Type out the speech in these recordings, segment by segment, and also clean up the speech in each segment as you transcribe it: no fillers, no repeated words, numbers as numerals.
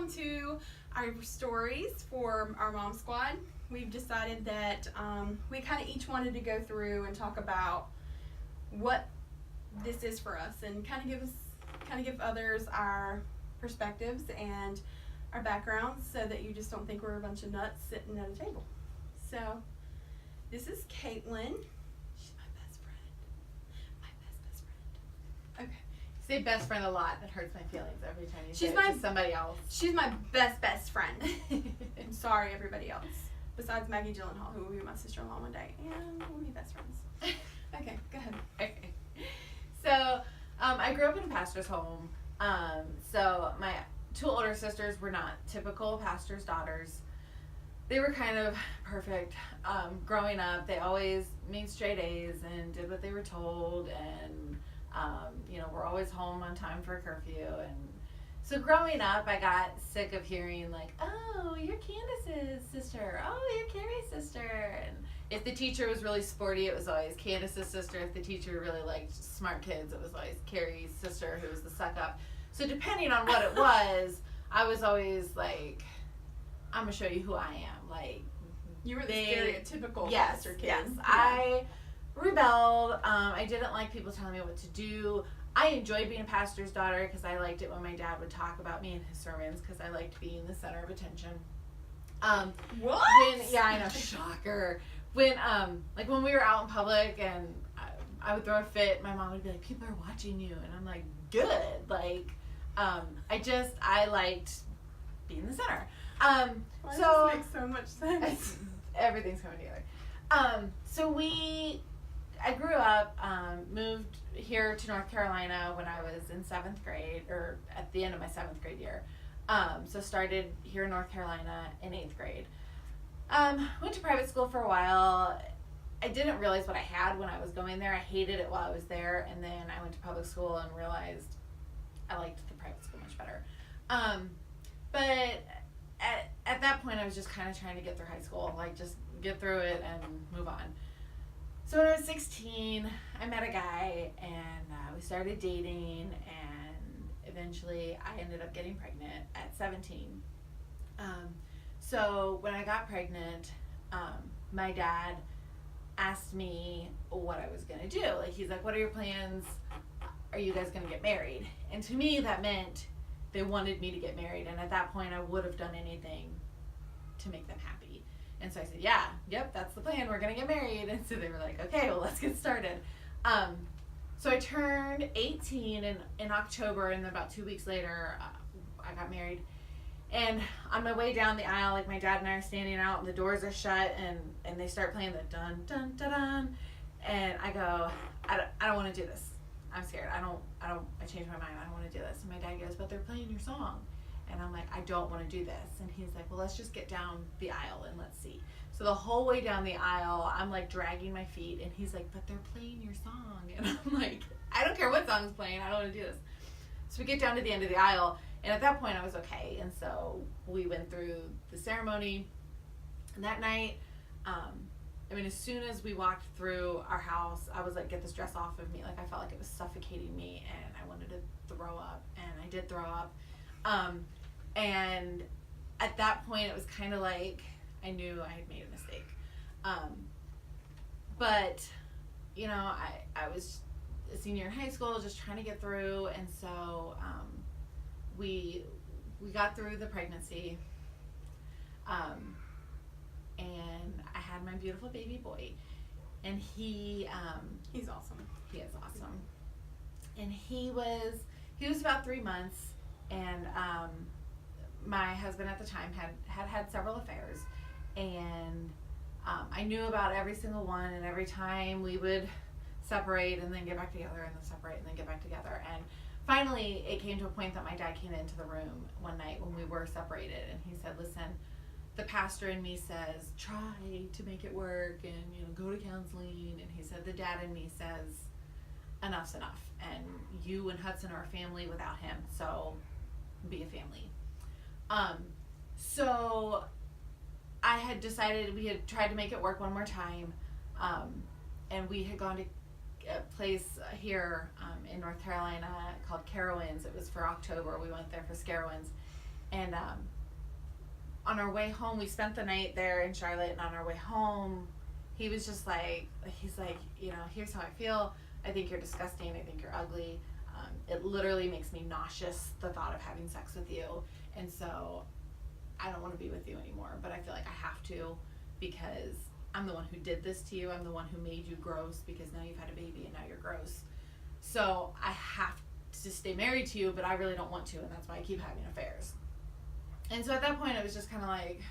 welcome to our stories for our Mom Squad. We've decided that we kind of each wanted to go through and talk about what this is for us, and kind of give others our perspectives and our backgrounds, so that you just don't think we're a bunch of nuts sitting at a table. So, this is Katelyn. She's my best friend. My best friend. Okay. You say best friend a lot. That hurts my feelings every time you say She's it my- to somebody else. She's my best friend. I'm sorry, everybody else. Besides Maggie Gyllenhaal, who will be my sister-in-law one day, and we'll be best friends. Okay, go ahead. Okay. So, I grew up in a pastor's home. So my two older sisters were not typical pastor's daughters. They were kind of perfect. Growing up, they always made straight A's and did what they were told, and were always home on time for curfew. And so growing up, I got sick of hearing like, "Oh, you're Candace's sister. Oh, you're Carrie's sister." And if the teacher was really sporty, it was always Candace's sister. If the teacher really liked smart kids, it was always Carrie's sister, who was the suck up. So depending on what it was, I was always like, "I'm gonna show you who I am." Like, You were the stereotypical yes, pastor kid. yes. Yeah. I rebelled. I didn't like people telling me what to do. I enjoyed being a pastor's daughter because I liked it when my dad would talk about me in his sermons, because I liked being the center of attention. What? I know, shocker. When we were out in public and I would throw a fit, my mom would be like, "People are watching you," and I'm like, "Good." Like, I liked being the center. Why So does this make so much sense? everything's coming together. I grew up, moved here to North Carolina when I was in 7th grade, or at the end of my 7th grade year. So started here in North Carolina in 8th grade. Went to private school for a while. I didn't realize what I had when I was going there. I hated it while I was there, and then I went to public school and realized I liked the private school much better. But at that point, I was just kind of trying to get through high school, like just get through it and move on. So when I was 16, I met a guy, and we started dating, and eventually I ended up getting pregnant at 17. So when I got pregnant, my dad asked me what I was going to do. Like, he's like, "What are your plans? Are you guys going to get married?" And to me, that meant they wanted me to get married. And at that point, I would have done anything to make them happy. And so I said, yep, that's the plan. We're going to get married. And so they were like, "Okay, well, let's get started." So I turned 18 in October, and about 2 weeks later, I got married. And on my way down the aisle, like, my dad and I are standing out, and the doors are shut, and they start playing the dun dun dun dun, and I go, I don't want to do this. I'm scared. I changed my mind. I don't want to do this. And my dad goes, "But they're playing your song." And I'm like, "I don't want to do this." And he's like, "Well, let's just get down the aisle and let's see." So the whole way down the aisle, I'm like dragging my feet, and he's like, "But they're playing your song." And I'm like, "I don't care what song's playing. I don't want to do this." So we get down to the end of the aisle, and at that point I was okay. And so we went through the ceremony. And that night, as soon as we walked through our house, I was like, "Get this dress off of me." Like, I felt like it was suffocating me, and I wanted to throw up, and I did throw up. And at that point, it was kind of like I knew I had made a mistake. But, I was a senior in high school, just trying to get through, and so we got through the pregnancy, and I had my beautiful baby boy, and he's awesome. He is awesome. And he was about 3 months, and my husband at the time had several affairs, and I knew about every single one, and every time we would separate and then get back together, and then separate and then get back together. And finally it came to a point that my dad came into the room one night when we were separated, and he said, "Listen, the pastor in me says try to make it work and go to counseling," and he said the dad in me says enough's enough, and you and Hudson are a family without him, so be a family. So I had decided, we had tried to make it work one more time, and we had gone to a place here in North Carolina called Carowinds. It was for October. We went there for Scarowinds, And on our way home, we spent the night there in Charlotte, and on our way home, he was just like, he's like, you know, here's how I feel. I think you're disgusting. I think you're ugly. It literally makes me nauseous, the thought of having sex with you. And so I don't want to be with you anymore, but I feel like I have to, because I'm the one who did this to you. I'm the one who made you gross, because now you've had a baby and now you're gross. So I have to stay married to you, but I really don't want to, and that's why I keep having affairs. And so at that point, it was just kind of like,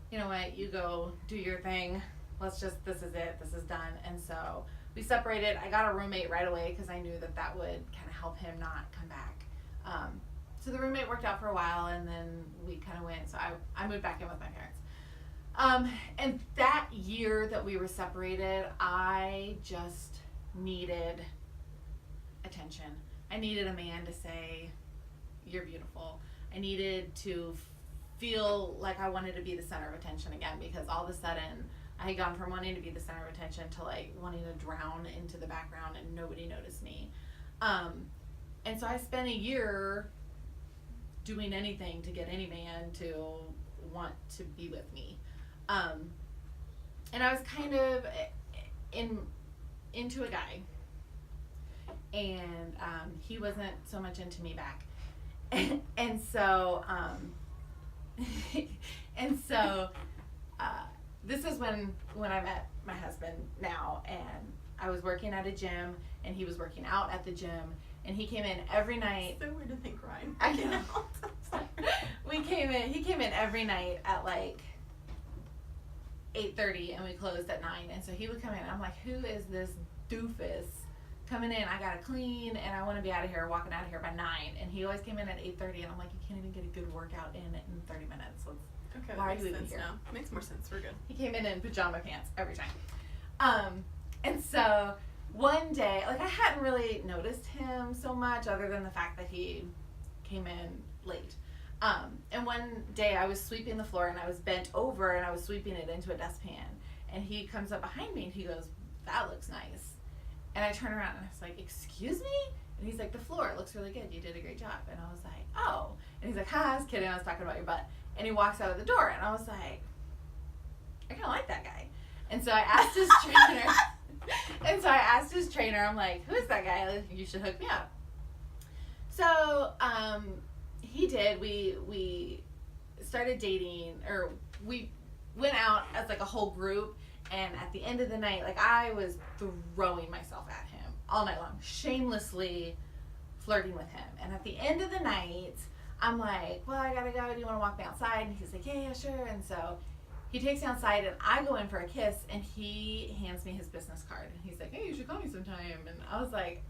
you know what, you go do your thing. This is it. This is done. And so we separated. I got a roommate right away because I knew that that would kind of help him not come back. So the roommate worked out for a while, and then we kind of went. So I moved back in with my parents. And that year that we were separated, I just needed attention. I needed a man to say, you're beautiful. I needed to feel like I wanted to be the center of attention again, because all of a sudden I had gone from wanting to be the center of attention to like wanting to drown into the background and nobody noticed me. And so I spent a year doing anything to get any man to want to be with me. And I was kind of into a guy, and he wasn't so much into me back. And so this is when I met my husband now, and I was working at a gym and he was working out at the gym, and he came in every night. So weird to think, Ryan. I know. He came in every night at like 8:30, and we closed at 9. And so he would come in, and I'm like, who is this doofus coming in? I gotta clean, and I want to be out of here, walking out of here by 9. And he always came in at 8:30, and I'm like, you can't even get a good workout in 30 minutes. Okay, why are makes you even sense here? now. Makes more sense. We're good. He came in pajama pants every time. And so one day, like, I hadn't really noticed him so much, other than the fact that he came in late. And one day I was sweeping the floor, and I was bent over, and I was sweeping it into a dustpan. And he comes up behind me, and he goes, that looks nice. And I turn around, and I was like, excuse me? And he's like, the floor, it looks really good. You did a great job. And I was like, oh. And he's like, ha, I was kidding. I was talking about your butt. And he walks out of the door, and I was like, I kind of like that guy. And so I asked his trainer, I'm like, who is that guy? You should hook me up. So he did. We started dating, or we went out as like a whole group, and at the end of the night, like, I was throwing myself at him all night long, shamelessly flirting with him. And at the end of the night, I'm like, well, I gotta go. Do you want to walk me outside? And he's like, yeah, sure. And so he takes me outside, and I go in for a kiss, and he hands me his business card. And he's like, hey, you should call me sometime. And I was like,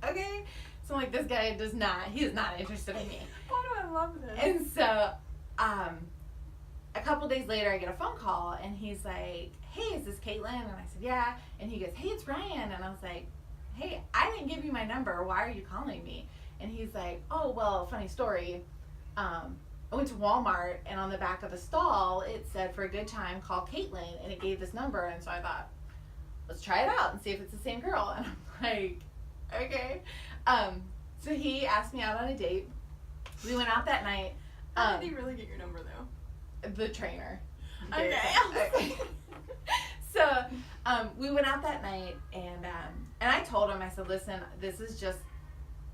okay. So I'm like, this guy he is not interested in me. Why do I love this? And so a couple days later, I get a phone call, and he's like, hey, is this Katelyn? And I said, yeah. And he goes, hey, it's Ryan. And I was like, hey, I didn't give you my number. Why are you calling me? And he's like, oh, well, funny story. I went to Walmart, and on the back of the stall, it said, for a good time, call Katelyn, and it gave this number. And so I thought, let's try it out and see if it's the same girl. And I'm like, okay. So he asked me out on a date. We went out that night. How did he really get your number, though? The trainer. Okay. So we went out that night, and I told him, I said, listen, this is just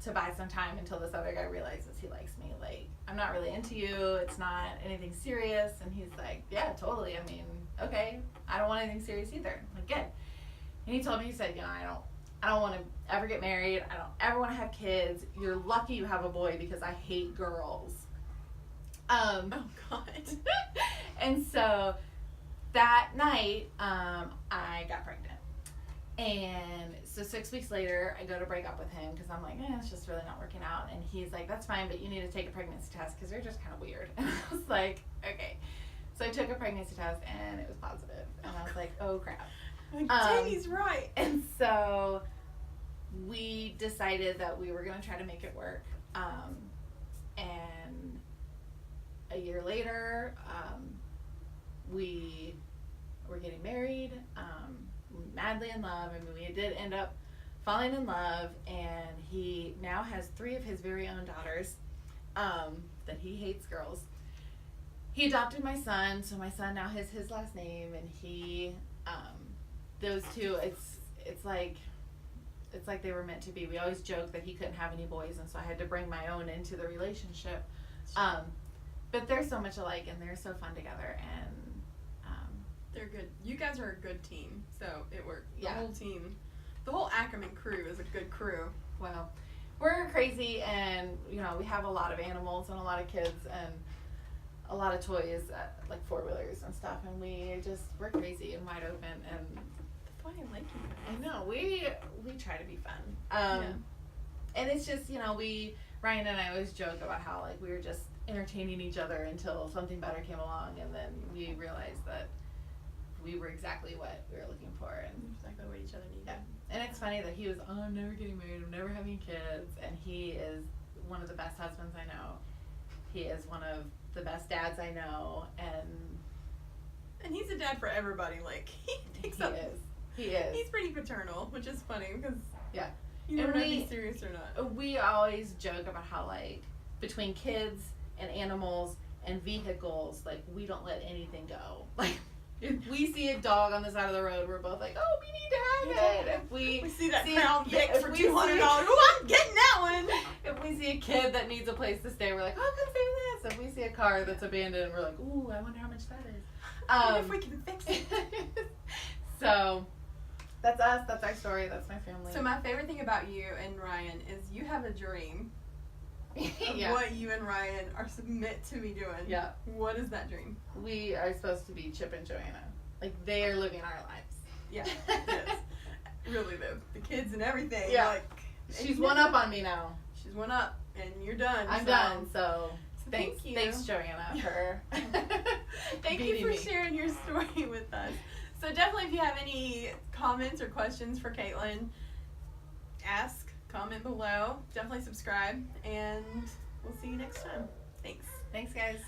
to buy some time until this other guy realizes he likes me. Like, I'm not really into you. It's not anything serious. And he's like, yeah, totally. I mean, okay. I don't want anything serious either. I'm like, good. And he told me, he said, you know, I don't want to ever get married. I don't ever want to have kids. You're lucky you have a boy, because I hate girls. Oh, God. And so that night, I got pregnant. And so 6 weeks later, I go to break up with him, because I'm like, it's just really not working out. And he's like, that's fine, but you need to take a pregnancy test, because you're just kind of weird. And I was like, okay. So I took a pregnancy test, and it was positive. And I was like, oh, crap. Dang, he's right. And so we decided that we were going to try to make it work. And a year later, we were getting married, madly in love. I mean, we did end up falling in love, and he now has 3 of his very own daughters. that he hates girls. He adopted my son, so my son now has his last name, and he, those two, it's like they were meant to be. We always joke that he couldn't have any boys, and so I had to bring my own into the relationship. But they're so much alike, and they're so fun together, and they're good. You guys are a good team, so it worked. The Yeah. whole team, the whole Ackerman crew is a good crew. well, we're crazy, and we have a lot of animals and a lot of kids and a lot of toys, like 4-wheelers and stuff, and we're crazy and wide open, and That's why I like you guys. I know we try to be fun. And it's just Ryan and I always joke about how like we were just entertaining each other until something better came along, and then we realized that we were exactly what we were looking for, and Exactly what each other needed. yeah. And it's funny that he was, I'm never getting married, I'm never having kids, and he is one of the best husbands I know. He is one of the best dads I know, and he's a dad for everybody. Like he takes up. He is. He's pretty paternal, which is funny because Yeah. you never And know if he's serious or not. We always joke about how like between kids and animals and vehicles, like we don't let anything go. Like if we see a dog on the side of the road, we're both like, oh, we need to have it. If We see that see- Crown yeah, Vic if for we $200. see- Oh, I'm getting that one. If we see a kid that needs a place to stay, we're like, oh, come stay with us. If we see a car that's abandoned, we're like, ooh, I wonder how much that is. What if we can fix it? So that's us. That's our story. That's my family. So my favorite thing about you and Ryan is you have a dream of Yeah. what you and Ryan are submit to be doing. Yeah. What is that dream? We are supposed to be Chip and Joanna. Like they are living our lives. Yeah. Yes. Really though. The kids and everything. Yeah. Like, She's one up on me now. She's one up and you're done. I'm so. done. So So thanks, thank you. thanks Joanna for Thank you beating for me. sharing your story with us. So definitely if you have any comments or questions for Katelyn, comment below. Definitely subscribe and we'll see you next time. Thanks. Thanks, guys.